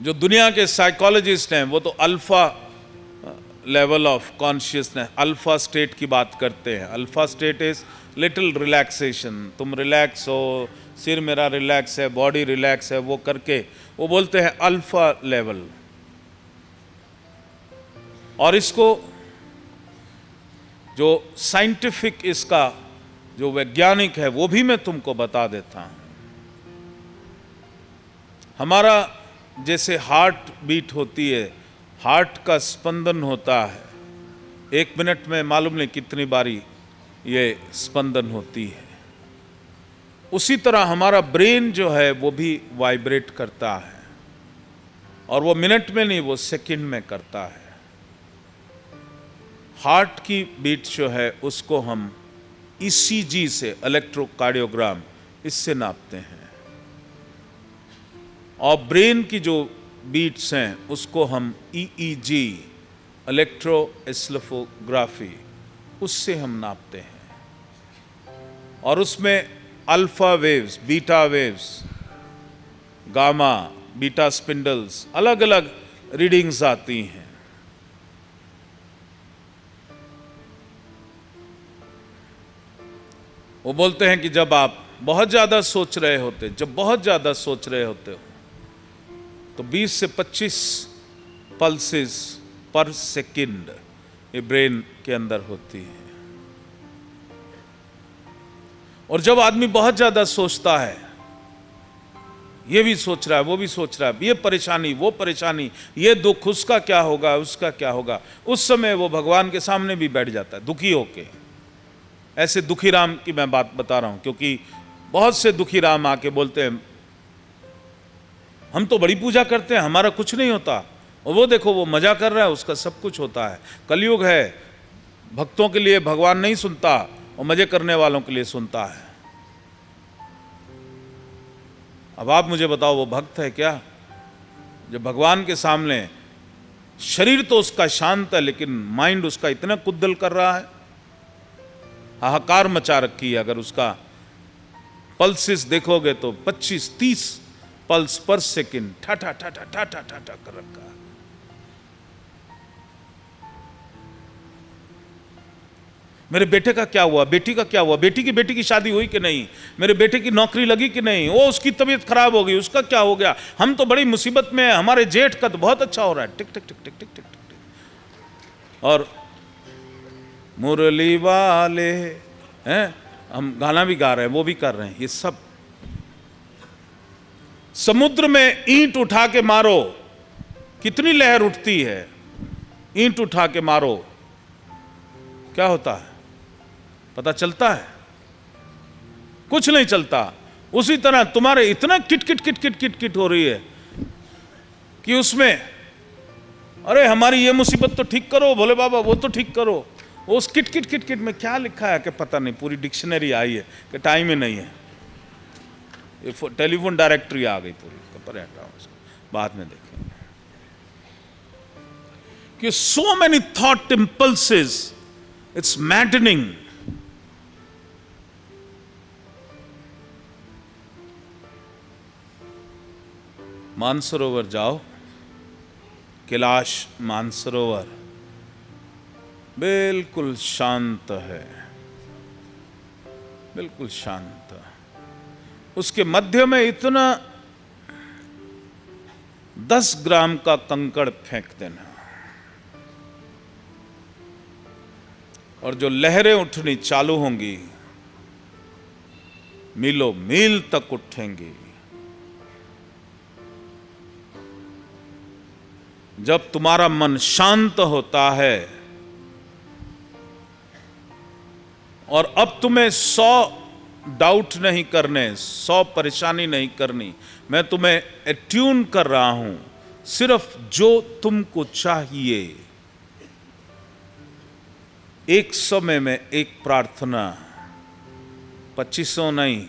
जो दुनिया के साइकोलॉजिस्ट हैं वो तो alpha level of consciousness, alpha state की बात करते हैं। Alpha state is little relaxation, तुम रिलैक्स हो, सिर मेरा रिलैक्स है, बॉडी रिलैक्स है, वो करके वो बोलते हैं अल्फा लेवल। और इसको जो साइंटिफिक, इसका जो वैज्ञानिक है वो भी मैं तुमको बता देता हूं। हमारा जैसे हार्ट बीट होती है, हार्ट का स्पंदन होता है, 1 मिनट में मालूम नहीं कितनी बारी ये स्पंदन होती है, उसी तरह हमारा ब्रेन जो है वो भी वाइब्रेट करता है, और वो मिनट में नहीं, वो सेकंड में करता है। हार्ट की बीट जो है उसको हम ईसीजी से, इलेक्ट्रोकार्डियोग्राम, इससे नापते हैं, और ब्रेन की जो बीट्स हैं उसको हम ईईजी, इलेक्ट्रोएन्सेफलोग्राफी, उससे हम नापते हैं। और उसमें alpha waves, beta waves, gamma, beta spindles, अलग अलग रीडिंग्स आती हैं। वो बोलते हैं कि जब आप बहुत ज़्यादा सोच रहे होते, जब बहुत ज़्यादा सोच रहे होते हो तो 20 से 25 पल्सेस पर सेकंड ये ब्रेन के अंदर होती है। और जब आदमी बहुत ज़्यादा सोचता है, ये भी सोच रहा है, वो भी सोच रहा है, ये परेशानी, वो परेशानी, ये दुख, उसका क्या होगा, उसका क्या होगा, उस समय वो भगवान के सामने भी बैठ जाता है दुखी होके। ऐसे दुखी राम की मैं बात बता रहा हूं, क्योंकि बहुत से दुखी राम आके बोलते हैं हम तो बड़ी पूजा करते हैं, हमारा कुछ नहीं होता, और वो देखो वो मजा कर रहा है, उसका सब कुछ होता है। कलयुग है, भक्तों के लिए भगवान नहीं सुनता और मजे करने वालों के लिए सुनता है। अब आप मुझे बताओ, वो भक्त है क्या जो भगवान के सामने, शरीर तो उसका शांत है लेकिन माइंड उसका इतना कुद्दल कर रहा है, हाहाकार मचा रखी है। अगर उसका पल्सेस देखोगे तो 25-30 पल्स पर सेकंड ठा ठा ठा ठा ठा ठा ठा कर रखा है। मेरे बेटे का क्या हुआ, बेटी का क्या हुआ, बेटी की शादी हुई कि नहीं, मेरे बेटे की नौकरी लगी कि नहीं, वो उसकी तबीयत खराब हो गई, उसका क्या हो गया, हम तो बड़ी मुसीबत में हैं, हमारे जेठ का तो बहुत अच्छा हो रहा है, टिक टिक टिक टिक टिक टिक टिक। और मुरली वाले हैं, हम गाना भी गा रहे हैं, वो भी कर रहे हैं। ये सब समुद्र में ईंट उठा के मारो, कितनी लहर उठती है, ईंट उठा के मारो, क्या होता है पता चलता है? कुछ नहीं चलता। उसी तरह तुम्हारे इतना kit kit kit kit kit kit हो रही है कि उसमें, अरे हमारी ये मुसीबत तो ठीक करो, भोले बाबा वो तो ठीक करो। उस किट किट किट किट में क्या लिखा है कि पता नहीं, पूरी डिक्शनरी आई है कि टाइम ही नहीं है, ये टेलीफोन डायरेक्टरी आ गई पूरी, पर हटाओ उसको, बाद में देखेंगे। कि so many thought impulses, it's maddening. Mansarovar जाओ, कैलाश मानसरोवर बिल्कुल शांत है, बिल्कुल शांत। उसके मध्य में इतना 10 ग्राम का कंकड़ फेंक देना, और जो लहरें उठनी चालू होंगी, मीलों मील तक उठेंगी। जब तुम्हारा मन शांत होता है, और अब तुम्हें 100 डाउट नहीं करने, 100 परेशानी नहीं करनी, मैं तुम्हें अट्यून कर रहा हूं सिर्फ जो तुमको चाहिए। एक समय में एक प्रार्थना, 2500 नहीं,